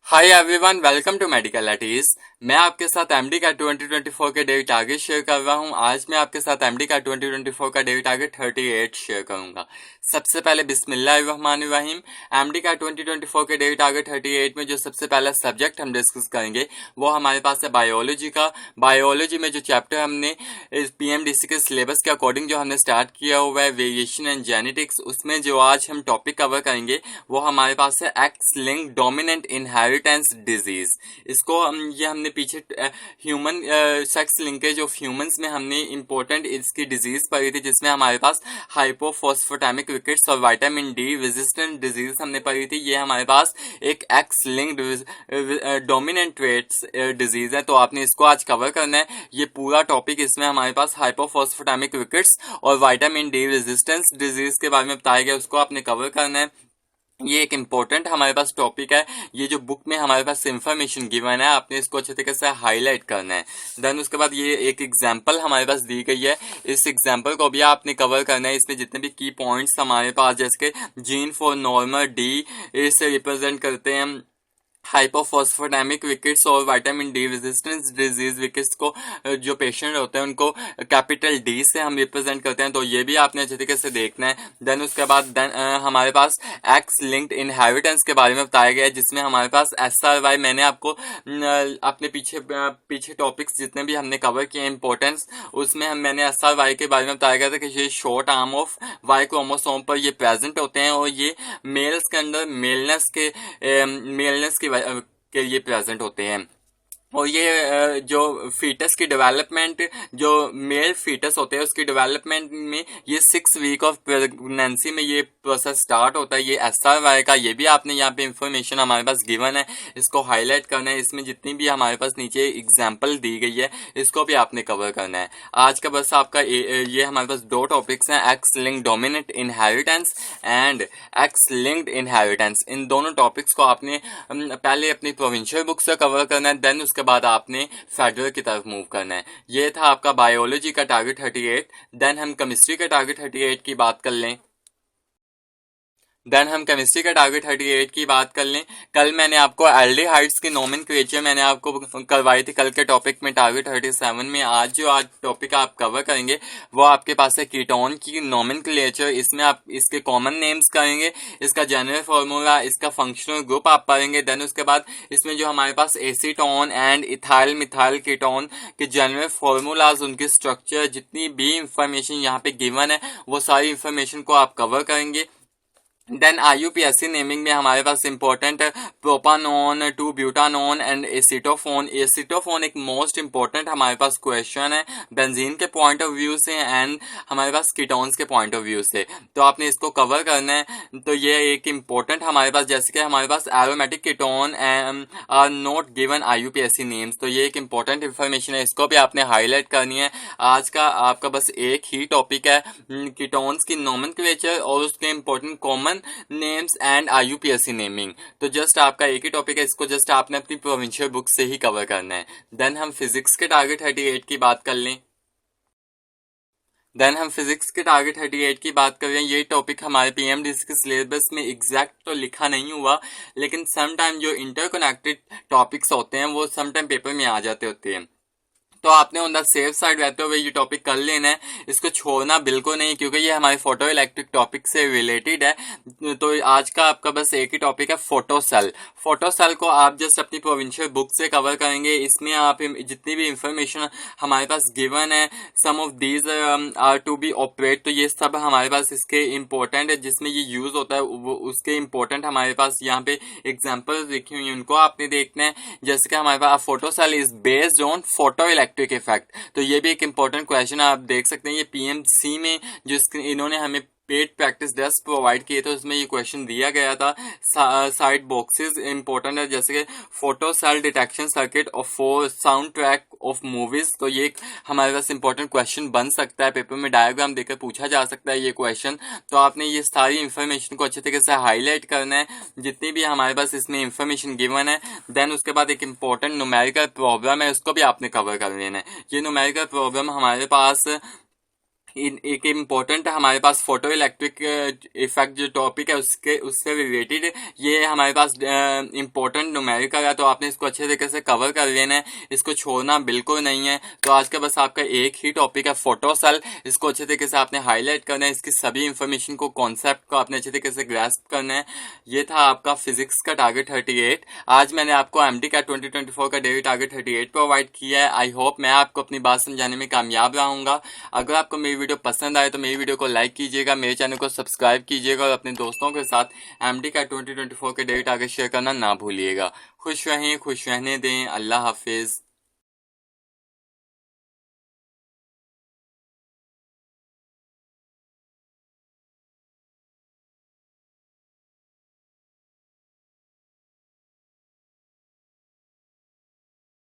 Hi everyone, welcome to medical एटीज। मैं आपके साथ एमडी का 2024 के डेली टारगेट शेयर कर रहा हूं। आज मैं आपके साथ एमडी का 2024 का डेली टारगेट 38 शेयर करूंगा। सबसे पहले बिस्मिल्लाहिर्रहमानिर्रहीम। एमडी का 2024 के डेली टारगेट 38 में जो सबसे पहला सब्जेक्ट हम डिस्कस करेंगे वो हमारे पास है बायोलॉजी का। बायोलॉजी में जो चैप्टर हमने इस पीएमडीसी के सिलेबस के अकॉर्डिंग जो हमने स्टार्ट किया हुआ है वेरिएशन एंड जेनेटिक्स, उसमें जो आज हम टॉपिक कवर करेंगे वो हमारे पास है x linked dominant inheritance disease. इसको ये हमने पीछे human sex linkage of humans में हमने इंपॉर्टेंट इसकी डिजीज पढ़ी थी, जिसमें हमारे पास हाइपोफॉस्फेटामिक रिकेट्स और विटामिन डी रेजिस्टेंट डिजीज हमने पढ़ी थी। ये हमारे पास एक x linked dominant traits disease है, तो आपने इसको आज कवर करना है। ये पूरा टॉपिक इसमें हमारे पास हाइपोफॉस्फेटामिक रिकेट्स और विटामिन डी रेजिस्टेंस डिजीज के बारे में बताया गया, उसको आपने कवर करना है। ये एक इम्पोर्टेंट हमारे पास टॉपिक है। ये जो बुक में हमारे पास इंफॉर्मेशन गिवन है, आपने इसको अच्छे तरीके से हाईलाइट करना है। देन उसके बाद ये एक एग्जांपल हमारे पास दी गई है, इस एग्जांपल को भी आपने कवर करना है। इसमें जितने भी की पॉइंट्स हमारे पास, जैसे कि जीन फॉर नॉर्मल डी इसे रिप्रेजेंट करते हैं हाइपोफॉस्फेटामिक विकेट्स और vitamin D resistance disease wickets को जो पेशेंट होते हैं उनको कैपिटल डी से हम रिप्रेजेंट करते हैं, तो ये भी आपने अच्छे तरीके से देखना है। देन उसके बाद हमारे पास एक्स लिंक्ड इनहेरिटेंस के बारे में बताया गया है, जिसमें हमारे पास SRY, मैंने आपको अपने पीछे टॉपिक्स जितने भी हमने कवर किए इंपॉर्टेंस, उसमें मैंने SRY के बारे में बताया गया था कि ये short arm of Y chromosome पर ये प्रेजेंट होते हैं और ये मेल्स के अंदर मेलनेस के लिए प्रेजेंट होते हैं। और ये जो फीटस की डेवलपमेंट, जो मेल फीटस होते हैं उसकी डेवलपमेंट में ये 6 वीक ऑफ प्रेगनेंसी में ये प्रोसेस स्टार्ट होता है। ये SRY का, ये भी आपने यहाँ पे इंफॉर्मेशन हमारे पास गिवन है, इसको हाईलाइट करना है। इसमें जितनी भी हमारे पास नीचे एग्जाम्पल दी गई है इसको भी आपने कवर करना है। आज का बस आपका ये हमारे पास दो टॉपिक्स हैं, X linked dominant inheritance and X linked inheritance. इन दोनों टॉपिक्स को आपने पहले अपनी प्रोविंशियल बुक से कवर करना है, देन उसके बाद आपने फेडरल की तरफ मूव करना है। ये था आपका बायोलॉजी का टारगेट 38। देन हम केमिस्ट्री का टारगेट 38 की बात कर लें। देन हम केमिस्ट्री का टारगेट 38 की बात कर लें। कल मैंने आपको एल्डिहाइड्स की नोमेनक्लेचर मैंने आपको करवाई थी कल के टॉपिक में टारगेट 37 में। आज टॉपिक आप कवर करेंगे वो आपके पास है कीटोन की नोमेनक्लेचर। इसमें आप इसके कॉमन नेम्स करेंगे, इसका जनरल फार्मूला, इसका फंक्शनल ग्रुप आप पढ़ेंगे। देन उसके बाद इसमें जो हमारे पास acetone and ethyl methyl ketone के जनरल फार्मूलाज, उनकी स्ट्रक्चर, जितनी भी इंफॉर्मेशन यहाँ पे गिवन है वो सारी इंफॉर्मेशन को आप कवर करेंगे। देन IUPAC नेमिंग में हमारे पास इंपॉर्टेंट है प्रोपानोन टू ब्यूटानोन एंड एसिटोफोन। एसिटोफोन एक मोस्ट इंपॉर्टेंट हमारे पास क्वेश्चन है बेंजीन के पॉइंट ऑफ व्यू से एंड हमारे पास कीटोन्स के पॉइंट ऑफ व्यू से, तो आपने इसको कवर करना है। तो ये एक इंपॉर्टेंट हमारे पास, जैसे कि हमारे पास aromatic ketone are not given IUPAC names, तो ये एक इंपॉर्टेंट इंफॉर्मेशन है, इसको भी आपने हाईलाइट करनी है। आज का आपका बस एक ही टॉपिक है कीटोन्स की नोमेनक्लेचर और उसके important common names and IUPAC naming. तो जस्ट आपका एक ही टॉपिक है, इसको जस्ट आपने अपनी प्रोविंशियल बुक से ही कवर करना है। देन हम फिजिक्स के टारगेट 38 की बात कर लें। देन हम फिजिक्स के टारगेट 38 की बात कर रहे हैं। ये टॉपिक हमारे PMDC के सिलेबस में एग्जैक्ट तो लिखा नहीं हुआ, लेकिन समटाइम जो इंटरकनेक्टेड टॉपिक्स होते हैं वो समटाइम पेपर में आ जाते होते हैं, तो आपने ऑन द सेफ साइड रहते हुए ये टॉपिक कर लेना है, इसको छोड़ना बिल्कुल नहीं, क्योंकि ये हमारे फोटो इलेक्ट्रिक टॉपिक से रिलेटेड है। तो आज का आपका बस एक ही टॉपिक है फोटो सेल। फोटो सेल को आप जस्ट अपनी प्रोविंशियल बुक से कवर करेंगे। इसमें आप जितनी भी इंफॉर्मेशन हमारे पास गिवन है, some of these are to be operate, तो ये सब हमारे पास इसके इम्पोर्टेंट है, जिसमें ये यूज होता है वो उसके इम्पोर्टेंट हमारे पास यहाँ पे एग्जाम्पल लिखी हुई है, उनको आपने देखना है। जैसे कि हमारे पास photo cell is based on photo electric effect, तो ये भी एक इंपॉर्टेंट क्वेश्चन आप देख सकते हैं। ये PMC में जो इन्होंने हमें पेड प्रैक्टिस टेस्ट प्रोवाइड किए थे उसमें ये क्वेश्चन दिया गया था। साइड बॉक्सेस इंपॉर्टेंट है, जैसे कि फोटो सेल डिटेक्शन सर्किट और साउंड ट्रैक ऑफ मूवीज, तो ये हमारे पास इंपॉर्टेंट क्वेश्चन बन सकता है। पेपर में डायग्राम देकर पूछा जा सकता है ये क्वेश्चन, तो आपने ये सारी इंफॉर्मेशन को अच्छे तरीके से हाईलाइट करना है, जितनी भी हमारे पास इसमें इंफॉर्मेशन गिवन है। देन उसके बाद एक इंपॉर्टेंट न्यूमेरिकल प्रॉब्लम है, उसको भी आपने कवर कर लेना है। ये न्यूमेरिकल प्रॉब्लम हमारे पास एक इम्पोर्टेंट हमारे पास फोटो इलेक्ट्रिक इफेक्ट जो टॉपिक है उससे रिलेटेड ये हमारे पास इम्पोर्टेंट न्यूमेरिकल है, तो आपने इसको अच्छे तरीके से कवर कर लेना है, इसको छोड़ना बिल्कुल नहीं है। तो आज का बस आपका एक ही टॉपिक है फोटो सेल, इसको अच्छे तरीके से आपने हाईलाइट करना है, इसकी सभी इंफॉर्मेशन को कॉन्सेप्ट को आपने अच्छे तरीके से ग्रास्प करना है। ये था आपका फिजिक्स का टारगेट 38। आज मैंने आपको एमडी का 2024 का डेली टारगेट 38 प्रोवाइड किया है। आई होप मैं आपको अपनी बात समझाने में कामयाब रहूंगा। अगर आपको मेरी वीडियो पसंद आए तो मेरी वीडियो को लाइक कीजिएगा, मेरे चैनल को सब्सक्राइब कीजिएगा और अपने दोस्तों के साथ एमडी का 2024 के डेली टारगेट शेयर करना ना भूलिएगा। खुश रहें, खुश रहने दें। अल्लाह हाफिज।